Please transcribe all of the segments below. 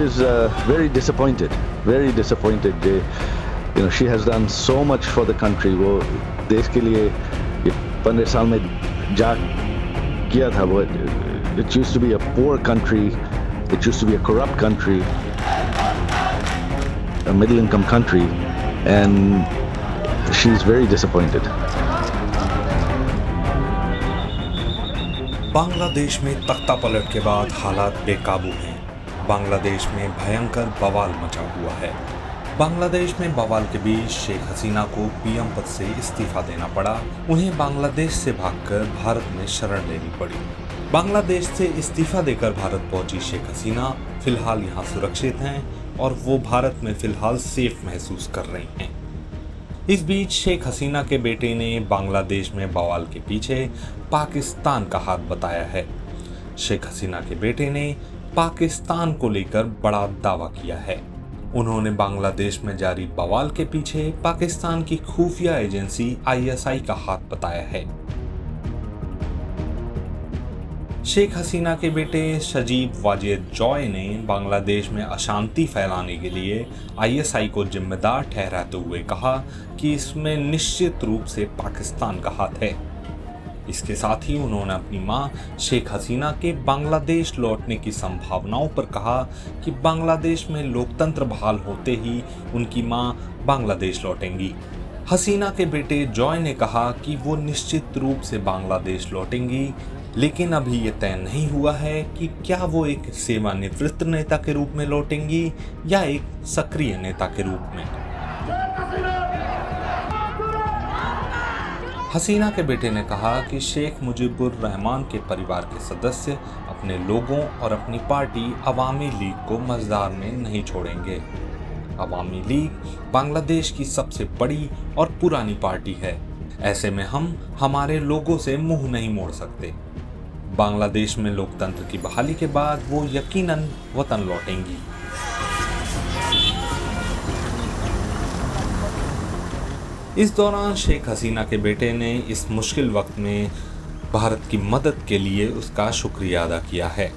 is very disappointed. Very disappointed. She has done so much for the country. वो देश के लिए 15 साल में जा किया था वो. It used to be a poor country. It used to be a corrupt country, a middle-income country, and she's very disappointed. Bangladesh में तख्ता पलट के बाद हालात बेकाबू हैं। बांग्लादेश में भयंकर बवाल मचा हुआ है। बांग्लादेश में बवाल के बीच शेख हसीना को पीएम पद से इस्तीफा देना पड़ा। उन्हें बांग्लादेश से भागकर भारत में शरण लेनी पड़ी। बांग्लादेश से इस्तीफा देकर भारत पहुंची शेख हसीना फिलहाल यहाँ सुरक्षित हैं और वो भारत में फिलहाल सेफ महसूस कर रही हैं। इस बीच शेख हसीना के बेटे ने बांग्लादेश में बवाल के पीछे पाकिस्तान का हाथ बताया है। शेख हसीना के बेटे ने पाकिस्तान को लेकर बड़ा दावा किया है। उन्होंने बांग्लादेश में जारी बवाल के पीछे पाकिस्तान की खुफिया एजेंसी आईएसआई का हाथ बताया है। शेख हसीना के बेटे सजीब वाजिद जॉय ने बांग्लादेश में अशांति फैलाने के लिए आईएसआई को जिम्मेदार ठहराते हुए कहा कि इसमें निश्चित रूप से पाकिस्तान का हाथ है। इसके साथ ही उन्होंने अपनी मां शेख हसीना के बांग्लादेश लौटने की संभावनाओं पर कहा कि बांग्लादेश में लोकतंत्र बहाल होते ही उनकी मां बांग्लादेश लौटेंगी। हसीना के बेटे जॉय ने कहा कि वो निश्चित रूप से बांग्लादेश लौटेंगी, लेकिन अभी ये तय नहीं हुआ है कि क्या वो एक सेवानिवृत्त नेता के रूप में लौटेंगी या एक सक्रिय नेता के रूप में। हसीना के बेटे ने कहा कि शेख मुजीबुर रहमान के परिवार के सदस्य अपने लोगों और अपनी पार्टी अवामी लीग को मझधार में नहीं छोड़ेंगे। अवामी लीग बांग्लादेश की सबसे बड़ी और पुरानी पार्टी है। ऐसे में हम हमारे लोगों से मुंह नहीं मोड़ सकते। बांग्लादेश में लोकतंत्र की बहाली के बाद वो यकीनन वतन लौटेंगी। इस दौरान शेख हसीना के बेटे ने इस मुश्किल वक्त में भारत की मदद के लिए उसका शुक्रिया अदा किया है।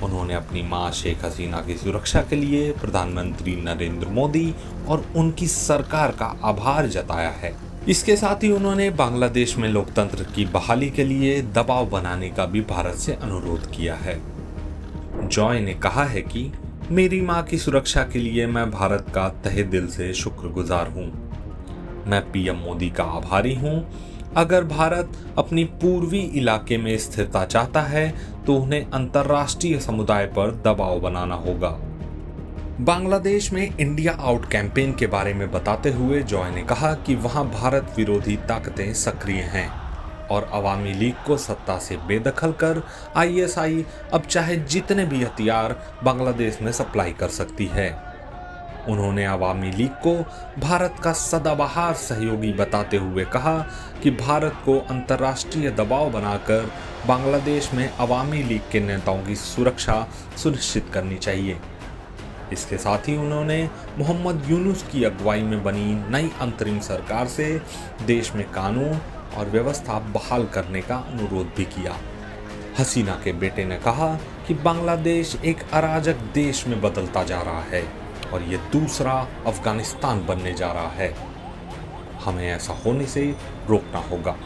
उन्होंने अपनी मां शेख हसीना की सुरक्षा के लिए प्रधानमंत्री नरेंद्र मोदी और उनकी सरकार का आभार जताया है। इसके साथ ही उन्होंने बांग्लादेश में लोकतंत्र की बहाली के लिए दबाव बनाने का भी भारत से अनुरोध किया है। जॉय ने कहा है कि मेरी मां की सुरक्षा के लिए मैं भारत का तहे दिल से शुक्रगुजार हूं। मैं पीएम मोदी का आभारी हूं। अगर भारत अपनी पूर्वी इलाके में स्थिरता चाहता है तो उन्हें अंतर्राष्ट्रीय समुदाय पर दबाव बनाना होगा। बांग्लादेश में इंडिया आउट कैंपेन के बारे में बताते हुए जॉय ने कहा कि वहां भारत विरोधी ताकतें सक्रिय हैं और अवामी लीग को सत्ता से बेदखल कर आईएसआई अब चाहे जितने भी हथियार बांग्लादेश में सप्लाई कर सकती है। उन्होंने अवामी लीग को भारत का सदाबहार सहयोगी बताते हुए कहा कि भारत को अंतर्राष्ट्रीय दबाव बनाकर बांग्लादेश में अवामी लीग के नेताओं की सुरक्षा सुनिश्चित करनी चाहिए। इसके साथ ही उन्होंने मोहम्मद यूनुस की अगुवाई में बनी नई अंतरिम सरकार से देश में कानून और व्यवस्था बहाल करने का अनुरोध भी किया। हसीना के बेटे ने कहा कि बांग्लादेश एक अराजक देश में बदलता जा रहा है और ये दूसरा अफगानिस्तान बनने जा रहा है। हमें ऐसा होने से रोकना होगा।